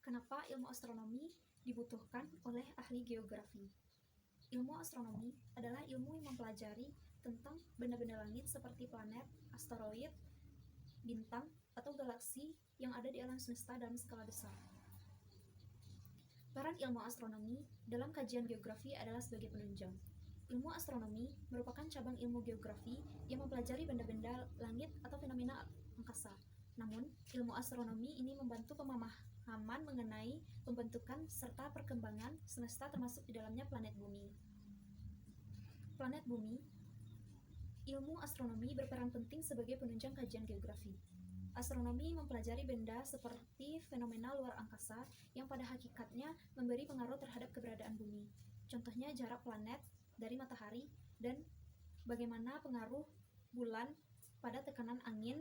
Kenapa ilmu astronomi dibutuhkan oleh ahli geografi? Ilmu astronomi adalah ilmu yang mempelajari tentang benda-benda langit seperti planet, asteroid, bintang, atau galaksi yang ada di alam semesta dalam skala besar. Peran ilmu astronomi dalam kajian geografi adalah sebagai penunjang. Ilmu astronomi merupakan cabang ilmu geografi yang mempelajari benda-benda langit atau fenomena angkasa. Namun, ilmu astronomi ini membantu pemahaman mengenai pembentukan serta perkembangan semesta termasuk di dalamnya planet bumi. Planet bumi, ilmu astronomi berperan penting sebagai penunjang kajian geografi. Astronomi mempelajari benda seperti fenomena luar angkasa yang pada hakikatnya memberi pengaruh terhadap keberadaan bumi. Contohnya jarak planet dari matahari dan bagaimana pengaruh bulan pada tekanan angin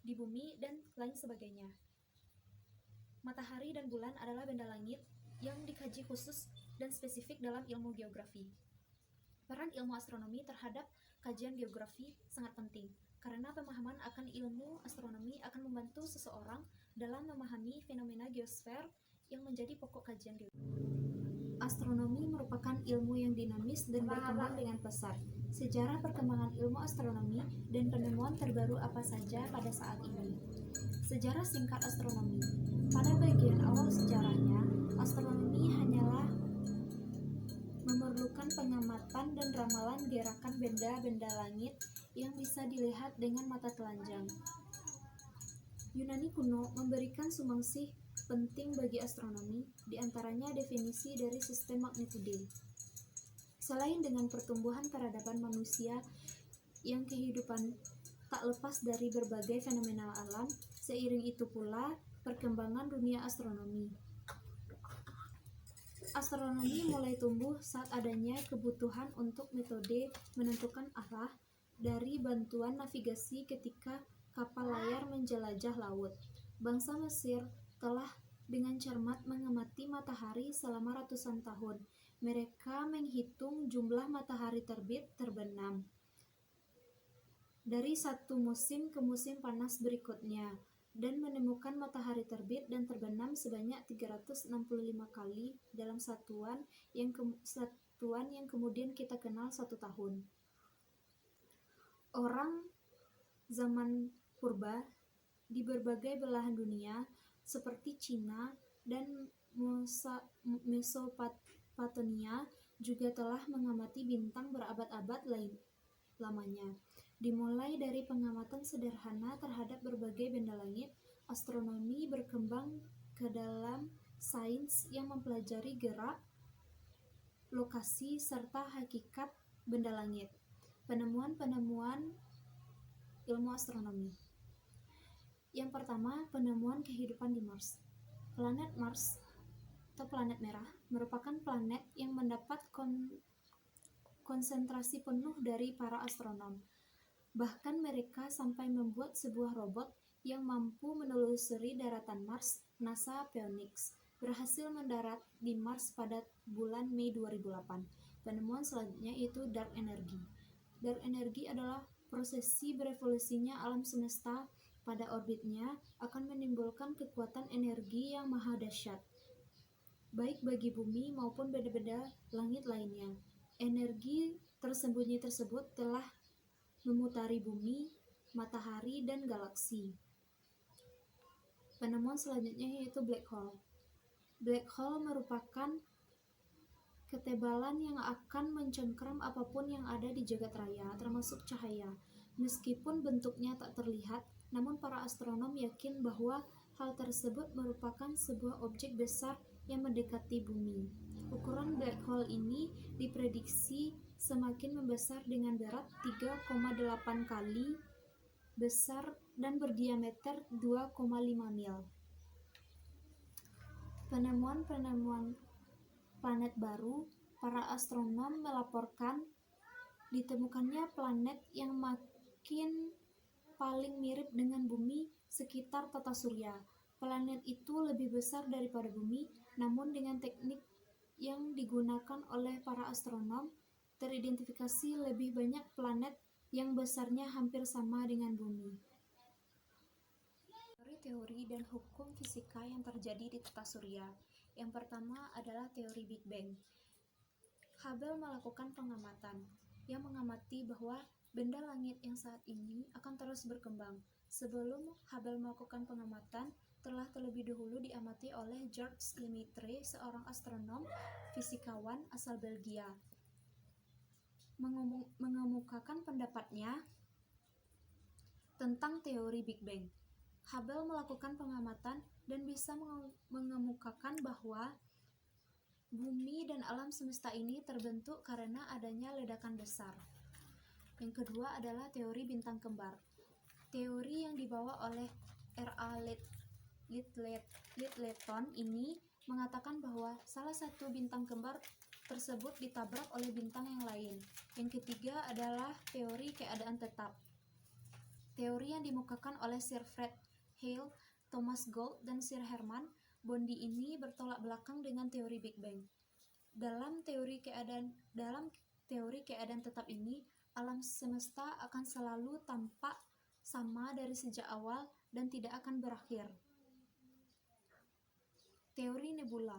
di bumi dan lain sebagainya. Matahari dan bulan adalah benda langit yang dikaji khusus dan spesifik dalam ilmu geografi. Peran ilmu astronomi terhadap kajian geografi sangat penting, karena pemahaman akan ilmu astronomi akan membantu seseorang dalam memahami fenomena geosfer yang menjadi pokok kajian geografi. Astronomi merupakan ilmu yang dinamis dan berkembang dengan pesat. Sejarah perkembangan ilmu astronomi dan penemuan terbaru apa saja pada saat ini. Sejarah singkat astronomi. Pada bagian awal sejarahnya, astronomi hanyalah memerlukan pengamatan dan ramalan gerakan benda-benda langit yang bisa dilihat dengan mata telanjang. Yunani kuno memberikan sumbangsi penting bagi astronomi, diantaranya definisi dari sistem magnitude. Selain dengan pertumbuhan peradaban manusia yang kehidupan tak lepas dari berbagai fenomena alam, seiring itu pula perkembangan dunia astronomi. Astronomi mulai tumbuh saat adanya kebutuhan untuk metode menentukan arah dari bantuan navigasi ketika kapal layar menjelajah laut. Bangsa Mesir telah dengan cermat mengamati matahari selama ratusan tahun. Mereka menghitung jumlah matahari terbit terbenam dari satu musim ke musim panas berikutnya, dan menemukan matahari terbit dan terbenam sebanyak 365 kali dalam satuan yang kemudian kita kenal satu tahun. Orang zaman purba di berbagai belahan dunia seperti Cina dan Mesopotamia juga telah mengamati bintang berabad-abad lamanya. Dimulai dari pengamatan sederhana terhadap berbagai benda langit, astronomi berkembang ke dalam sains yang mempelajari gerak, lokasi, serta hakikat benda langit. Penemuan-penemuan ilmu astronomi. Yang pertama, penemuan kehidupan di Mars. Planet Mars atau planet merah merupakan planet yang mendapat konsentrasi penuh dari para astronom. Bahkan mereka sampai membuat sebuah robot yang mampu menelusuri daratan Mars. NASA Phoenix berhasil mendarat di Mars pada bulan Mei 2008. Penemuan selanjutnya yaitu dark energy. Dark energy adalah prosesi berevolusinya alam semesta. Pada orbitnya akan menimbulkan kekuatan energi yang maha dahsyat, baik bagi bumi maupun benda-benda langit lainnya. Energi tersembunyi tersebut telah memutari bumi, matahari, dan galaksi. Penemuan selanjutnya yaitu black hole. Black hole merupakan ketebalan yang akan mencengkram apapun yang ada di jagat raya, termasuk cahaya. Meskipun bentuknya tak terlihat, namun para astronom yakin bahwa hal tersebut merupakan sebuah objek besar yang mendekati bumi. Ukuran black hole ini diprediksi semakin membesar dengan berat 3,8 kali besar dan berdiameter 2,5 mil. Penemuan-penemuan planet baru, para astronom melaporkan ditemukannya planet yang makin paling mirip dengan bumi sekitar tata surya. Planet itu lebih besar daripada bumi, namun dengan teknik yang digunakan oleh para astronom, teridentifikasi lebih banyak planet yang besarnya hampir sama dengan bumi. Teori teori dan hukum fisika yang terjadi di tata surya. Yang pertama adalah teori Big Bang. Hubble melakukan pengamatan yang mengamati bahwa benda langit yang saat ini akan terus berkembang. Sebelum Hubble melakukan pengamatan, telah terlebih dahulu diamati oleh Georges Lemaitre, seorang astronom fisikawan asal Belgia. Mengemukakan pendapatnya tentang teori Big Bang. Hubble melakukan pengamatan dan bisa mengemukakan bahwa bumi dan alam semesta ini terbentuk karena adanya ledakan besar. Yang kedua adalah teori bintang kembar. Teori yang dibawa oleh R.A. Littleton ini mengatakan bahwa salah satu bintang kembar tersebut ditabrak oleh bintang yang lain. Yang ketiga adalah teori keadaan tetap. Teori yang dimukakan oleh Sir Fred Hale, Thomas Gould, dan Sir Herman Bondi ini bertolak belakang dengan teori Big Bang. Dalam teori keadaan tetap ini, alam semesta akan selalu tampak sama dari sejak awal dan tidak akan berakhir. Teori nebula.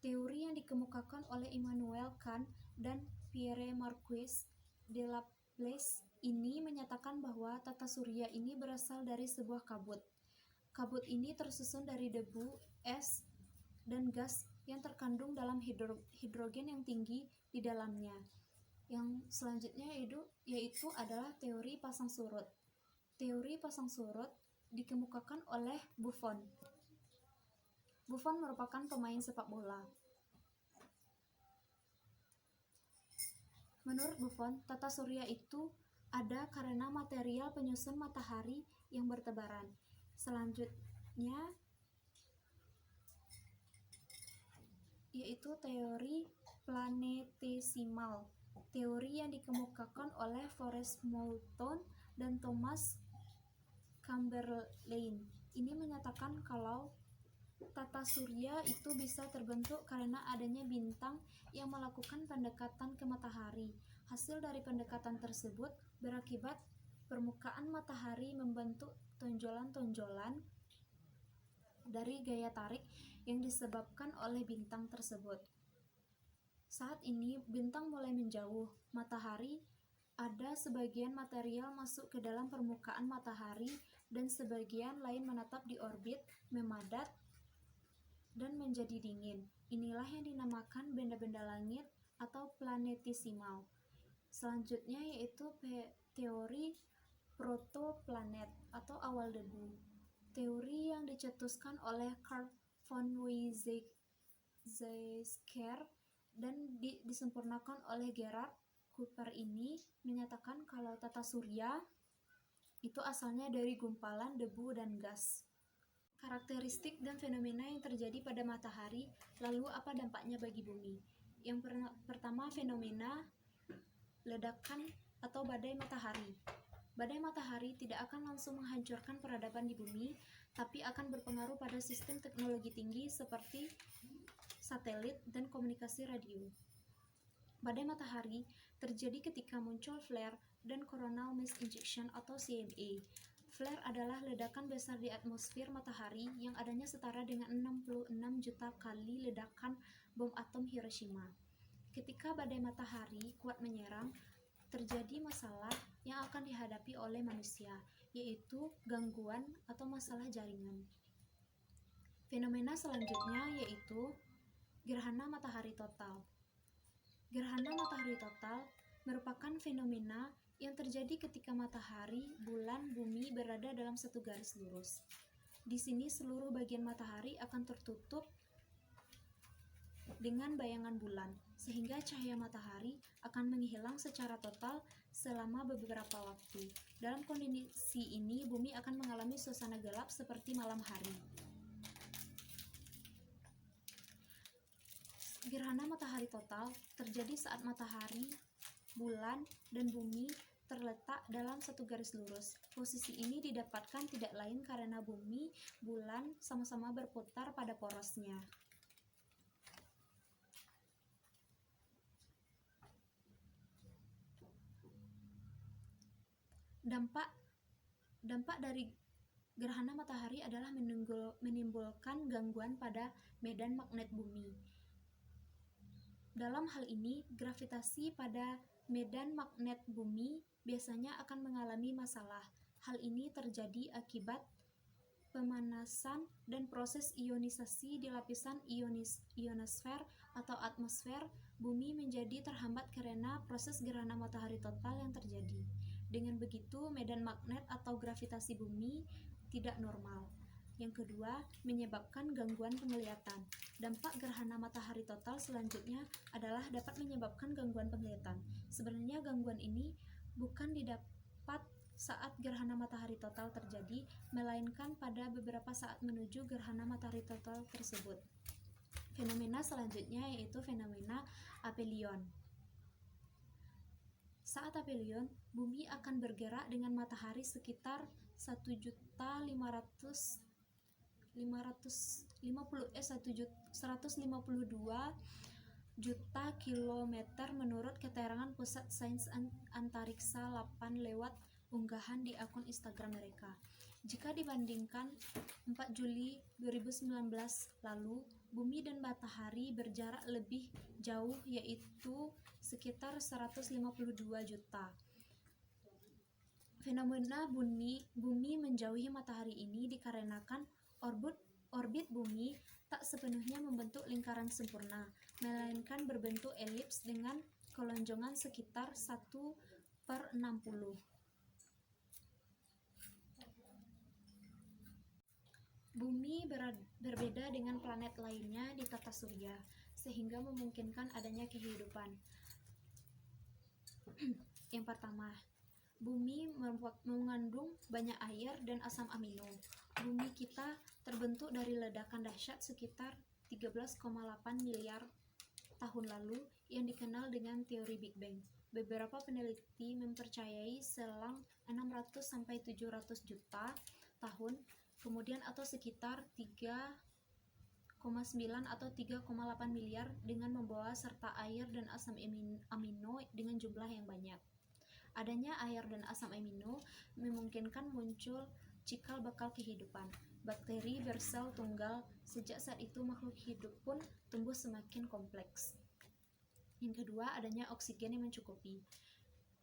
Teori yang dikemukakan oleh Immanuel Kant dan Pierre Marquis de Laplace ini menyatakan bahwa tata surya ini berasal dari sebuah kabut. Kabut ini tersusun dari debu, es, dan gas yang terkandung dalam hidrogen yang tinggi di dalamnya. Yang selanjutnya yaitu adalah teori pasang surut. Teori pasang surut dikemukakan oleh Buffon. Buffon merupakan pemain sepak bola. Menurut Buffon, tata surya itu ada karena material penyusun matahari yang bertebaran. Selanjutnya yaitu teori planetesimal. Teori yang dikemukakan oleh Forrest Moulton dan Thomas Chamberlain. Ini menyatakan kalau tata surya itu bisa terbentuk karena adanya bintang yang melakukan pendekatan ke matahari. Hasil dari pendekatan tersebut berakibat permukaan matahari membentuk tonjolan-tonjolan dari gaya tarik yang disebabkan oleh bintang tersebut. Saat ini bintang mulai menjauh. Matahari ada sebagian material masuk ke dalam permukaan matahari dan sebagian lain menetap di orbit, memadat, dan menjadi dingin. Inilah yang dinamakan benda-benda langit atau planetesimal. Selanjutnya yaitu teori protoplanet atau awal debu. Teori yang dicetuskan oleh Carl von Weizsäcker dan disempurnakan oleh Gerard Kuiper ini menyatakan kalau tata surya itu asalnya dari gumpalan debu dan gas. Karakteristik dan fenomena yang terjadi pada matahari, lalu apa dampaknya bagi bumi? Yang pertama, fenomena ledakan atau badai matahari. Badai matahari tidak akan langsung menghancurkan peradaban di bumi, tapi akan berpengaruh pada sistem teknologi tinggi seperti satelit dan komunikasi radio. Badai matahari terjadi ketika muncul flare dan coronal mass ejection atau CME. Flare adalah ledakan besar di atmosfer matahari yang adanya setara dengan 66 juta kali ledakan bom atom Hiroshima. Ketika badai matahari kuat menyerang, terjadi masalah yang akan dihadapi oleh manusia, yaitu gangguan atau masalah jaringan. Fenomena selanjutnya yaitu gerhana matahari total. Gerhana matahari total merupakan fenomena yang terjadi ketika matahari, bulan, bumi berada dalam satu garis lurus. Di sini seluruh bagian matahari akan tertutup dengan bayangan bulan, sehingga cahaya matahari akan menghilang secara total selama beberapa waktu. Dalam kondisi ini, bumi akan mengalami suasana gelap seperti malam hari. Gerhana matahari total terjadi saat matahari, bulan, dan bumi terletak dalam satu garis lurus. Posisi ini didapatkan tidak lain karena bumi, bulan sama-sama berputar pada porosnya. Dampak dari Gerhana matahari adalah menimbulkan gangguan pada medan magnet bumi. Dalam hal ini, gravitasi pada medan magnet bumi biasanya akan mengalami masalah. Hal ini terjadi akibat pemanasan dan proses ionisasi di lapisan ionosfer atau atmosfer bumi menjadi terhambat karena proses gerhana matahari total yang terjadi. Dengan begitu, medan magnet atau gravitasi bumi tidak normal. Yang kedua, menyebabkan gangguan penglihatan. Dampak gerhana matahari total selanjutnya adalah dapat menyebabkan gangguan penglihatan. Sebenarnya gangguan ini bukan didapat saat gerhana matahari total terjadi, melainkan pada beberapa saat menuju gerhana matahari total tersebut. Fenomena selanjutnya yaitu fenomena aphelion. Saat aphelion, bumi akan bergerak dengan matahari sekitar 152 juta kilometer menurut keterangan Pusat Sains Antariksa 8 lewat unggahan di akun Instagram mereka. Jika dibandingkan 4 Juli 2019 lalu, bumi dan matahari berjarak lebih jauh yaitu sekitar 152 juta. Fenomena bumi menjauhi matahari ini dikarenakan orbit bumi tak sepenuhnya membentuk lingkaran sempurna, melainkan berbentuk elips dengan kelonjongan sekitar 1/60. Bumi berbeda dengan planet lainnya di tata surya, sehingga memungkinkan adanya kehidupan. Yang pertama, bumi mengandung banyak air dan asam amino. Bumi kita terbentuk dari ledakan dahsyat sekitar 13,8 miliar tahun lalu yang dikenal dengan teori Big Bang. Beberapa peneliti mempercayai selang 600-700 juta tahun kemudian atau sekitar 3,9 atau 3,8 miliar dengan membawa serta air dan asam amino dengan jumlah yang banyak. Adanya air dan asam amino memungkinkan muncul cikal bakal kehidupan. Bakteri bersel tunggal, sejak saat itu makhluk hidup pun tumbuh semakin kompleks. Yang kedua, adanya oksigen yang mencukupi.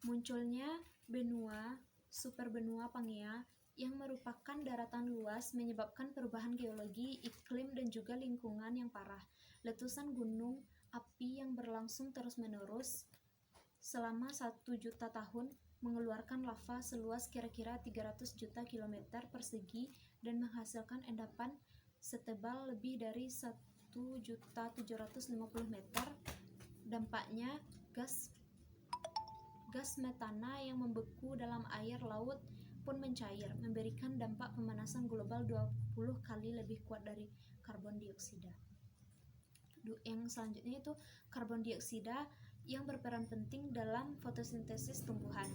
Munculnya benua, superbenua Pangea yang merupakan daratan luas menyebabkan perubahan geologi, iklim, dan juga lingkungan yang parah. Letusan gunung api yang berlangsung terus-menerus selama 1 juta tahun mengeluarkan lava seluas kira-kira 300 juta kilometer persegi dan menghasilkan endapan setebal lebih dari 1.750 meter. Dampaknya, gas metana yang membeku dalam air laut pun mencair, memberikan dampak pemanasan global 20 kali lebih kuat dari karbon dioksida. Yang selanjutnya itu karbon dioksida yang berperan penting dalam fotosintesis tumbuhan.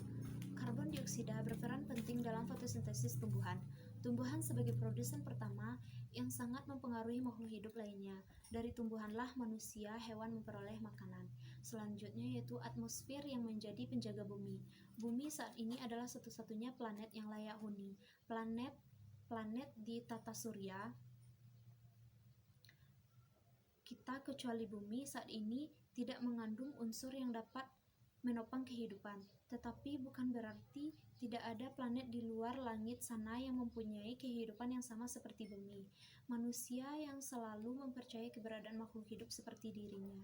Karbon dioksida berperan penting dalam fotosintesis tumbuhan. Tumbuhan sebagai produsen pertama yang sangat mempengaruhi makhluk hidup lainnya. Dari tumbuhanlah manusia, hewan memperoleh makanan. Selanjutnya yaitu atmosfer yang menjadi penjaga bumi. Bumi saat ini adalah satu-satunya planet yang layak huni. Planet di tata surya kita kecuali bumi saat ini tidak mengandung unsur yang dapat menopang kehidupan. Tetapi bukan berarti tidak ada planet di luar langit sana yang mempunyai kehidupan yang sama seperti bumi. Manusia yang selalu mempercayai keberadaan makhluk hidup seperti dirinya.